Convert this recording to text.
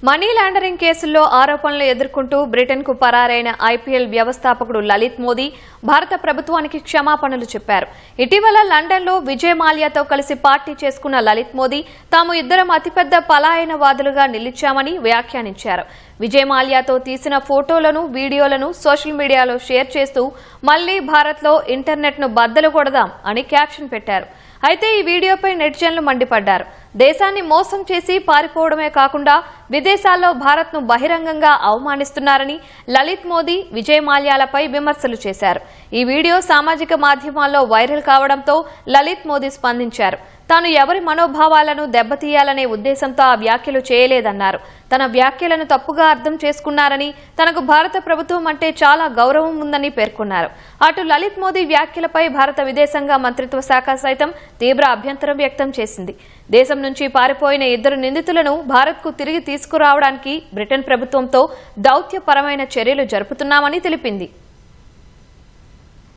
Money laundering కేసుల్లో ఆరోపణలు ఎదుర్కొంటూ బ్రిటన్కు పరారైన ఐపీఎల్ వ్యవస్థాపకుడు లలిత్ మోదీ భారత ప్రభుత్వానికి క్షమాపణలు చెప్పారు. ఇటీవల లండన్లో విజయ్ మాల్యాతో కలిసి పార్టీ చేసుకున్న లలిత్ మోదీ తాము ఇద్దరం అతిపెద్ద పలాయనవాదులుగా నిలిచామని వ్యాఖ్యానించారు. విజయ్ మాల్యాతో తీసిన ఫోటోలను, వీడియోలను సోషల్ మీడియాలో షేర్ చేస్తూ మళ్లీ భారత్లో ఇంటర్నెట్ను బద్దలు కొడదాం అని క్యాప్షన్ పెట్టారు. అయితే ఈ వీడియోపై నెటిజన్లు మండిపడ్డారు. దేశాన్ని మోసం చేసి పారిపోవడమే కాకుండా విదేశాల్లో భారత్ను బహిరంగంగా అవమానిస్తున్నారని లలిత్ మోదీ, విజయ్ మాల్యాలపై విమర్శలు చేశారు. ఈ వీడియో సామాజిక మాధ్యమాల్లో వైరల్ కావడంతో లలిత్ మోదీ స్పందించారు. తాను ఎవరి మనోభావాలను దెబ్బతీయాలనే ఉద్దేశంతో ఆ వ్యాఖ్యలు చేయలేదన్నారు. తన వ్యాఖ్యలను తప్పుగా అర్థం చేసుకున్నారని, తనకు భారత ప్రభుత్వం అంటే చాలా గౌరవం ఉందని పేర్కొన్నారు. అటు లలిత్ మోదీ వ్యాఖ్యలపై భారత విదేశాంగ మంత్రిత్వ శాఖ సైతం తీవ్ర అభ్యంతరం వ్యక్తం చేసింది. దేశం నుంచి పారిపోయిన ఇద్దరు నిందితులను భారత్కు తిరిగి తీసుకురావడానికి బ్రిటన్ ప్రభుత్వంతో దౌత్యపరమైన చర్యలు జరుపుతున్నామని తెలిపింది.